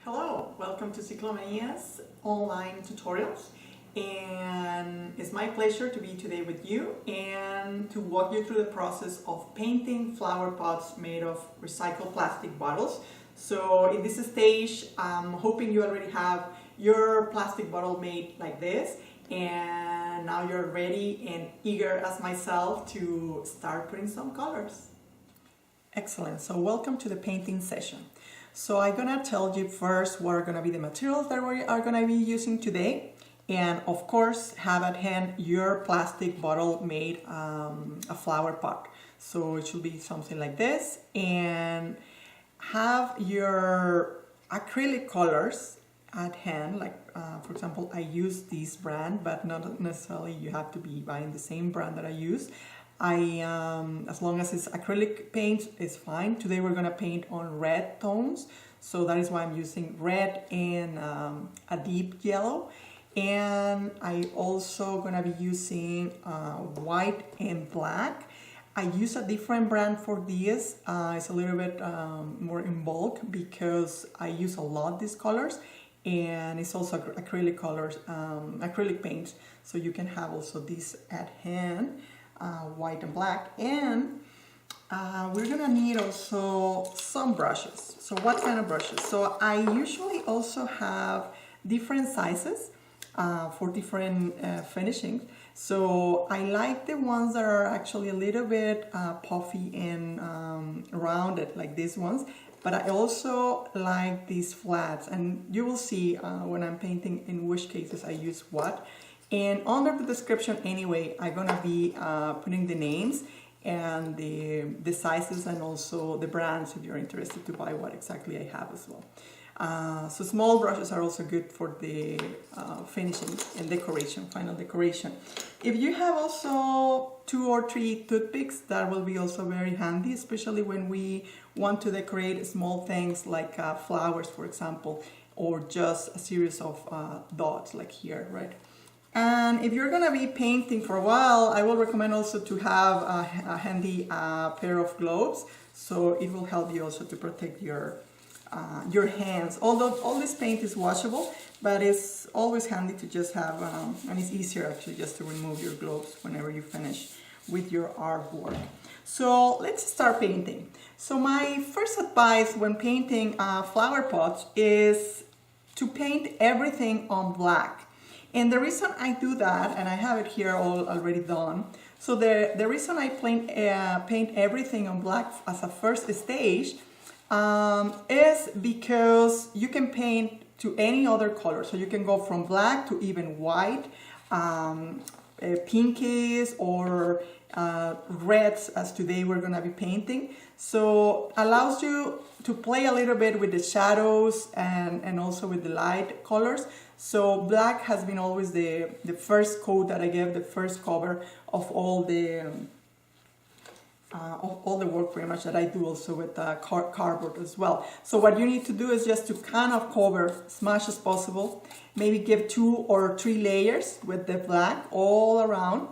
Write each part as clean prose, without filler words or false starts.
Hello, welcome to Ciclomanias online tutorials, and it's my pleasure to be today with you and to walk you through the process of painting flower pots made of recycled plastic bottles. So in this stage, I'm hoping you already have your plastic bottle made like this, and now you're ready and eager as myself to start putting some colors. Excellent, so welcome to the painting session. So I'm gonna tell you first what are gonna be the materials that we are gonna be using today, and of course have at hand your plastic bottle made a flower pot. So it should be something like this, and have your acrylic colors at hand. Like for example, I use this brand, but not necessarily you have to be buying the same brand that I use. As long as it's acrylic paint, is fine. Today we're gonna paint on red tones, so that is why I'm using red and a deep yellow. And I also gonna be using white and black. I use a different brand for this. It's a little bit more in bulk because I use a lot these colors, and it's also acrylic colors, acrylic paint, so you can have also this at hand. White and black, and we're gonna need also some brushes. So what kind of brushes? So I usually also have different sizes for different finishings. So I like the ones that are actually a little bit puffy and rounded, like these ones, but I also like these flats, and you will see when I'm painting in which cases I use what. And under the description anyway, I'm gonna be putting the names and the sizes and also the brands if you're interested to buy what exactly I have as well. So small brushes are also good for the finishing and decoration, final decoration. If you have also 2 or 3 toothpicks, that will be also very handy, especially when we want to decorate small things like flowers, for example, or just a series of dots like here, right? And if you're gonna be painting for a while, I will recommend also to have a handy pair of gloves, so it will help you also to protect your hands. Although all this paint is washable, but it's always handy to just have, and it's easier actually just to remove your gloves whenever you finish with your artwork. So let's start painting. So my first advice when painting flower pots is to paint everything on black. And the reason I do that, and I have it here all already done, so the reason I paint everything on black as a first stage is because you can paint to any other color. So you can go from black to even white, pinkies, or reds, as today we're gonna be painting. So allows you to play a little bit with the shadows and also with the light colors. So black has been always the first coat that I give, the first cover of all the work pretty much that I do also with cardboard as well. So what you need to do is just to kind of cover as much as possible, maybe give 2 or 3 layers with the black all around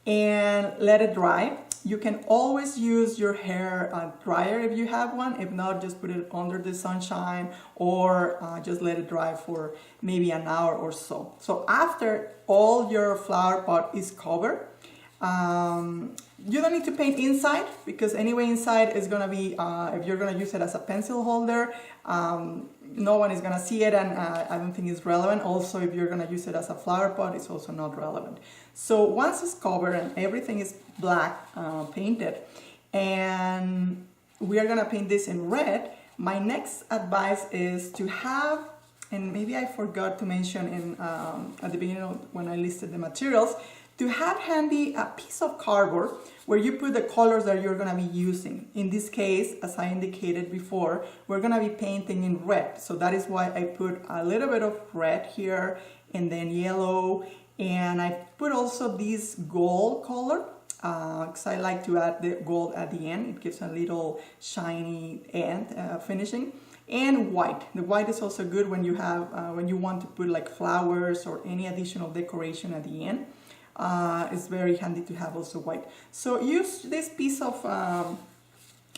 and let it dry. You can always use your hair dryer if you have one. If not, just put it under the sunshine or just let it dry for maybe an hour or so. So after all your flower pot is covered, you don't need to paint inside, because anyway inside is gonna be, if you're gonna use it as a pencil holder, no one is gonna see it, and I don't think it's relevant. Also, if you're gonna use it as a flower pot, it's also not relevant. So once it's covered and everything is black painted, and we are gonna paint this in red, my next advice is to have, and maybe I forgot to mention in at the beginning when I listed the materials, to have handy a piece of cardboard where you put the colors that you're gonna be using. In this case, as I indicated before, we're gonna be painting in red. So that is why I put a little bit of red here and then yellow. And I put also this gold color, because I like to add the gold at the end. It gives a little shiny end finishing. And white. The white is also good when you have, when you want to put like flowers or any additional decoration at the end. It's very handy to have also white. So use this piece of,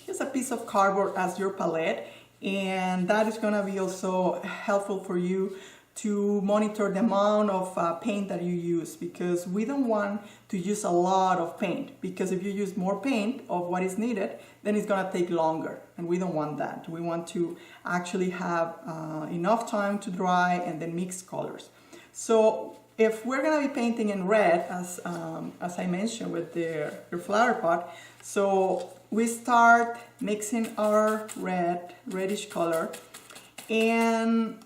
use a piece of cardboard as your palette, and that is going to be also helpful for you to monitor the amount of paint that you use, because we don't want to use a lot of paint, because if you use more paint of what is needed, then it's going to take longer, and we don't want that. We want to actually have enough time to dry and then mix colors. So if we're going to be painting in red, as I mentioned with your flower pot, so we start mixing our reddish color, and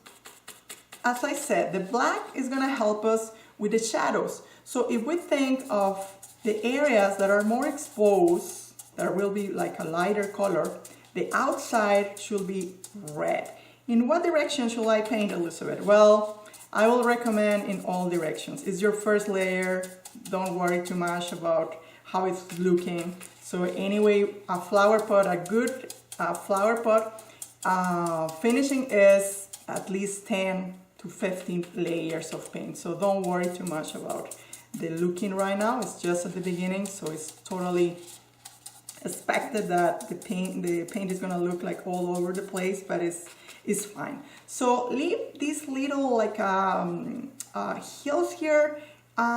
as I said, the black is going to help us with the shadows. So if we think of the areas that are more exposed, that will be like a lighter color, the outside should be red. In what direction should I paint, Elizabeth? Well, I will recommend in all directions. It's your first layer. Don't worry too much about how it's looking. So anyway, a flower pot, a good flower pot, finishing is at least 10 to 15 layers of paint. So don't worry too much about the looking right now. It's just at the beginning, so it's totally expected that the paint is gonna look like all over the place, but it's fine. So leave these little like hills here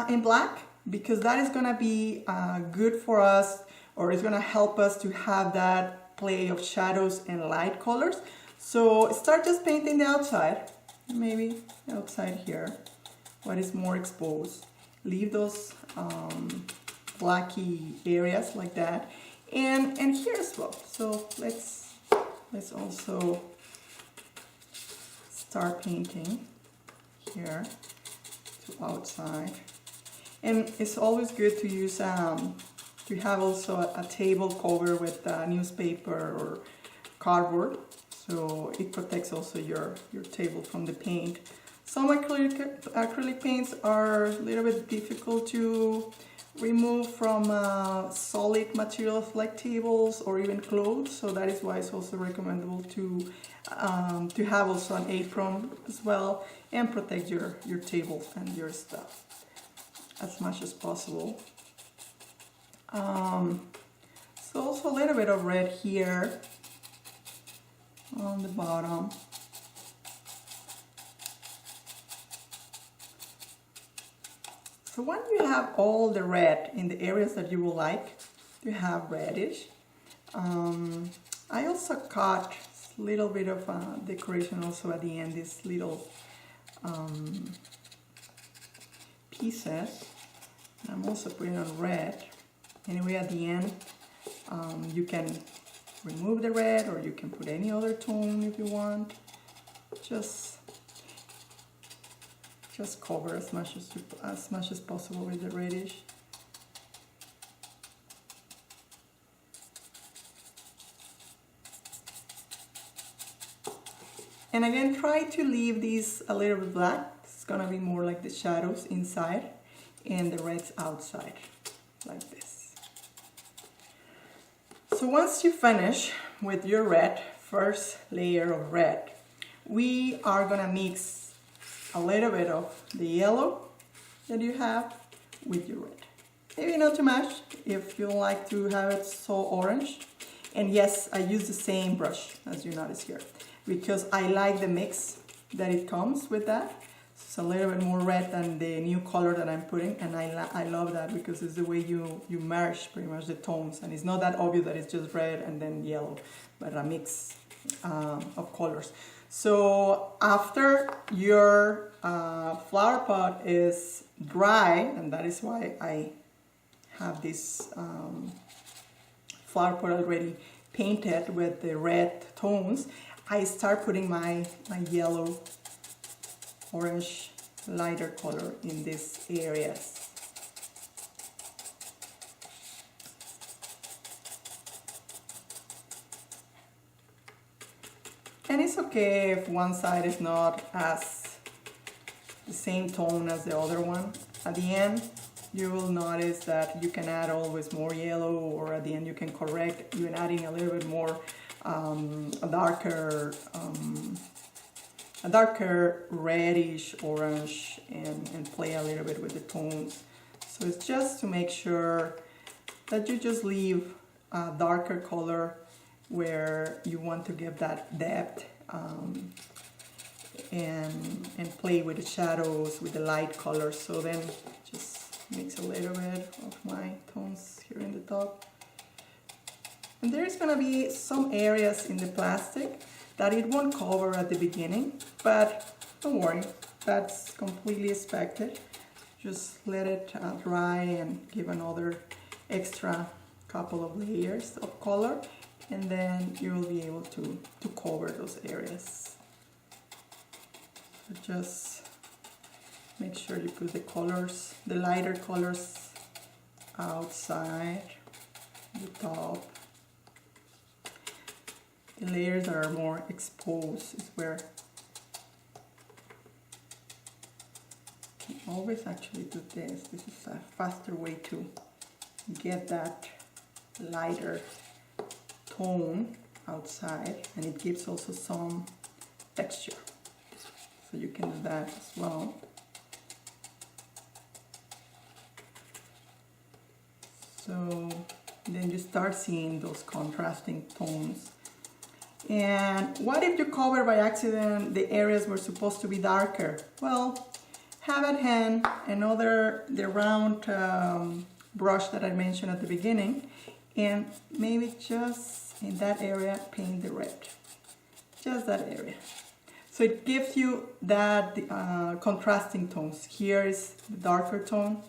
in black, because that is gonna be good for us, or it's gonna help us to have that play of shadows and light colors. So start just painting the outside. Maybe outside here, what is more exposed. Leave those blacky areas like that, and here as well. So let's also start painting here to outside. And it's always good to use to have also a table cover with newspaper or cardboard. So it protects also your table from the paint. Some acrylic paints are a little bit difficult to remove from solid materials like tables or even clothes. So that is why it's also recommendable to have also an apron as well, and protect your table and your stuff as much as possible. So also a little bit of red here on the bottom. So when you have all the red in the areas that you will like to have reddish, I also cut a little bit of decoration also at the end, these little pieces. I'm also putting on red. Anyway, at the end, you can remove the red, or you can put any other tone if you want. Just cover as much as possible with the reddish. And again, try to leave these a little bit black. It's gonna be more like the shadows inside and the reds outside, like this. So once you finish with your red, first layer of red, we are gonna mix a little bit of the yellow that you have with your red. Maybe not too much if you like to have it so orange. And yes, I use the same brush as you notice here, because I like the mix that it comes with that. It's a little bit more red than the new color that I'm putting, and I love that, because it's the way you merge pretty much the tones, and it's not that obvious that it's just red and then yellow, but a mix of colors. So after your flower pot is dry, and that is why I have this flower pot already painted with the red tones, I start putting my yellow, orange, lighter color in these areas. And it's okay if one side is not as the same tone as the other one. At the end, you will notice that you can add always more yellow, or at the end you can correct, even adding a little bit more a darker reddish orange, and play a little bit with the tones. So it's just to make sure that you just leave a darker color where you want to give that depth and play with the shadows, with the light colors. So then just mix a little bit of my tones here in the top. And there's gonna be some areas in the plastic that it won't cover at the beginning, but don't worry, that's completely expected. Just let it dry and give another extra couple of layers of color, and then you will be able to cover those areas. So just make sure you put the colors, the lighter colors outside the top. The layers that are more exposed is where you can always actually do this. This is a faster way to get that lighter tone outside, and it gives also some texture. So you can do that as well. So then you start seeing those contrasting tones. And what if you cover by accident the areas were supposed to be darker? Well, have at hand the round brush that I mentioned at the beginning, and maybe just in that area paint the red, just that area. So it gives you that contrasting tones. Here is the darker tone,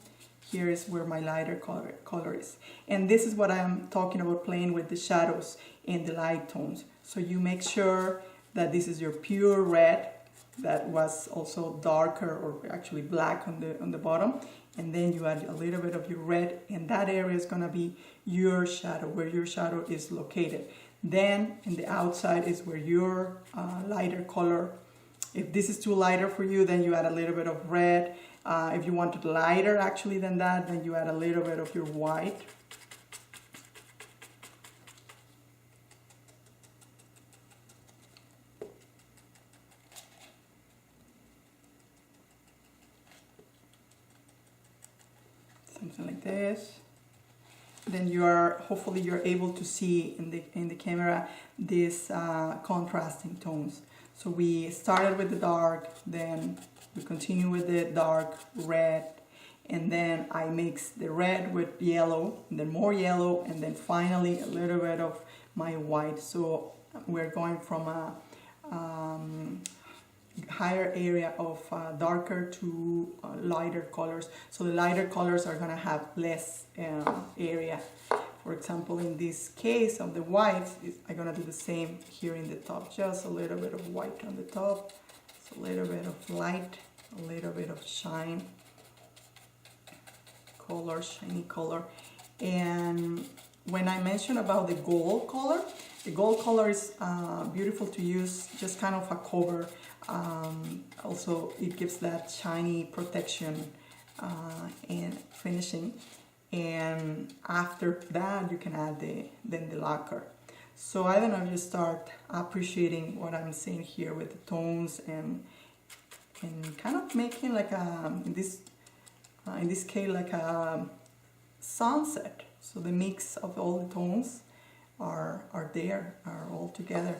here is where my lighter color is. And this is what I'm talking about, playing with the shadows and the light tones. So you make sure that this is your pure red that was also darker or actually black on the bottom, and then you add a little bit of your red, and that area is going to be your shadow, where your shadow is located. Then in the outside is where your lighter color, if this is too lighter for you, then you add a little bit of red. If you want it lighter actually than that, then you add a little bit of your white. Something like this. Then hopefully you're able to see in the camera these contrasting tones. So we started with the dark, then we continue with the dark red, and then I mix the red with yellow, and then more yellow, and then finally a little bit of my white. So we're going from a higher area of darker to lighter colors. So the lighter colors are going to have less area. For example, in this case of the whites, I'm going to do the same here in the top. Just a little bit of white on the top, so a little bit of light, a little bit of shine, color, shiny color. And when I mentioned about the gold color is beautiful to use, just kind of a cover. Also, it gives that shiny protection and finishing. And after that, you can add the lacquer. So I don't know if you start appreciating what I'm saying here with the tones and kind of making like in this case like a sunset. So the mix of all the tones are all together.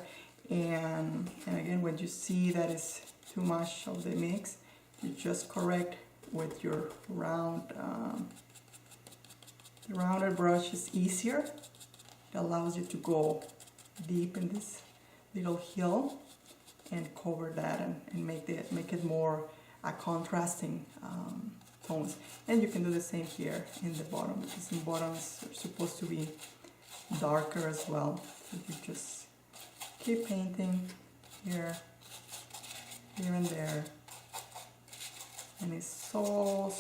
And again, when you see that it's too much of the mix, you just correct with your the rounded brush is easier. It allows you to go deep in this little hill and cover that and make it more contrasting tones. And you can do the same here in the bottom, because the bottoms are supposed to be darker as well. So you just keep painting here and there, and it's so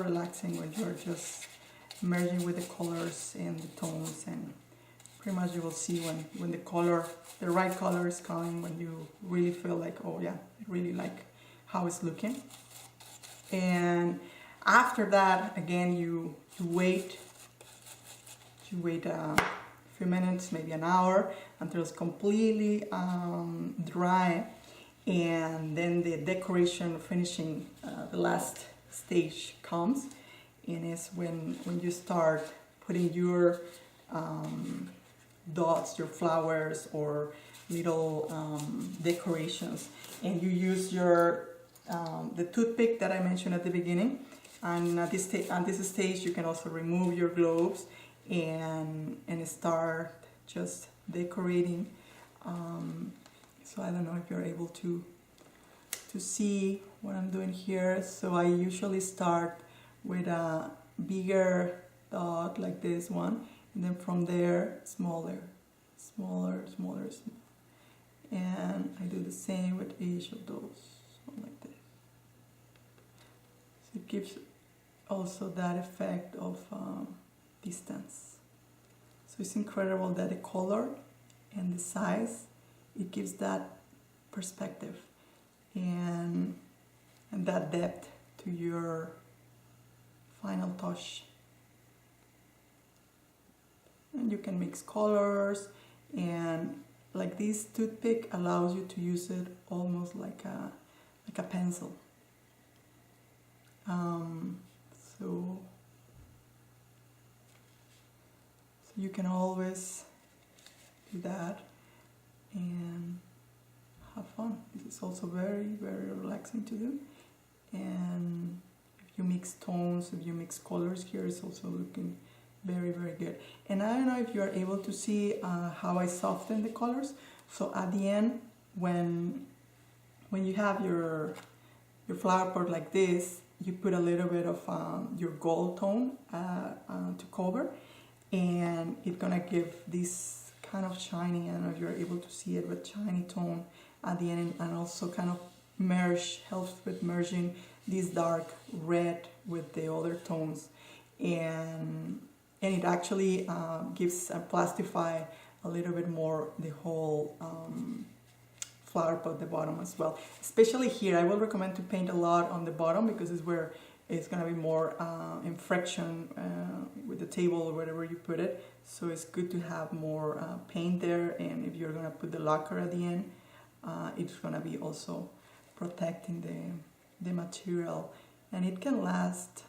relaxing when you're just merging with the colors and the tones. And pretty much you will see when the right color is coming, when you really feel like, oh yeah, I really like how it's looking. And after that, again, you wait a few minutes, maybe an hour, until it's completely dry, and then the decoration finishing, the last stage comes, and it's when you start putting your dots, your flowers or little decorations. And you use your the toothpick that I mentioned at the beginning. And at this stage, you can also remove your gloves and start just decorating. So I don't know if you're able to see what I'm doing here. So I usually start with a bigger dot like this one, and then from there smaller, and I do the same with each of those, like this. So it gives also that effect of distance. So it's incredible that the color and the size, it gives that perspective and that depth to your final touch. And you can mix colors, and like this toothpick allows you to use it almost like a pencil. So you can always do that and have fun. This is also very, very relaxing to do. And if you mix tones, if you mix colors here, it's also looking very, very good. And I don't know if you are able to see how I soften the colors. So at the end, when you have your flower pot like this, you put a little bit of your gold tone to cover, and it's gonna give this kind of shiny, I don't know if you're able to see it, but shiny tone at the end, and also kind of helps with merging this dark red with the other tones, and it actually gives and plastify a little bit more the whole flower pot at the bottom as well. Especially here, I will recommend to paint a lot on the bottom, because it's where it's gonna be more in friction with the table or wherever you put it. So it's good to have more paint there, and if you're gonna put the lacquer at the end, it's gonna be also protecting the material, and it can last.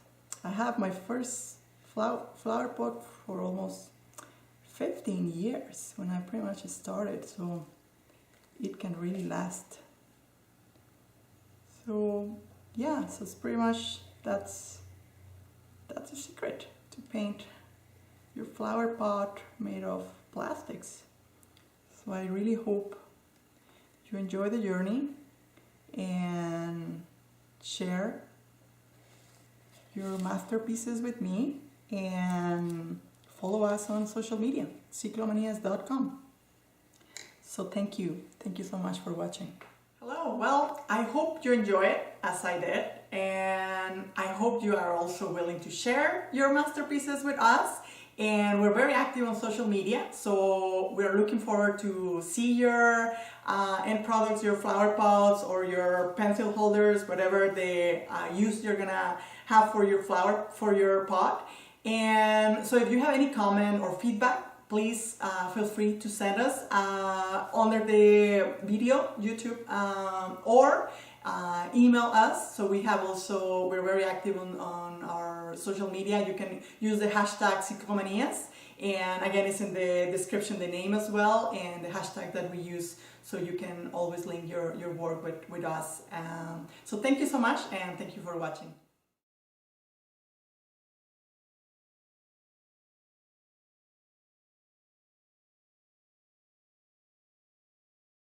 I have my first flower pot for almost 15 years when I pretty much started, so it can really last. So yeah, so it's pretty much that's the secret to paint your flower pot made of plastics. So I really hope you enjoy the journey and share your masterpieces with me, and follow us on social media, Ciclomanias.com. So thank you so much for watching. Hello, well, I hope you enjoy it as I did, and I hope you are also willing to share your masterpieces with us. And we're very active on social media, so we're looking forward to see your end products, your flower pots or your pencil holders, whatever the use you're gonna have for your pot. And so if you have any comment or feedback, please feel free to send us under the video, YouTube, or email us. So we're very active on our social media. You can use the hashtag Ciclomanias, and again, it's in the description, the name as well, and the hashtag that we use, so you can always link your work with us. So thank you so much, and thank you for watching.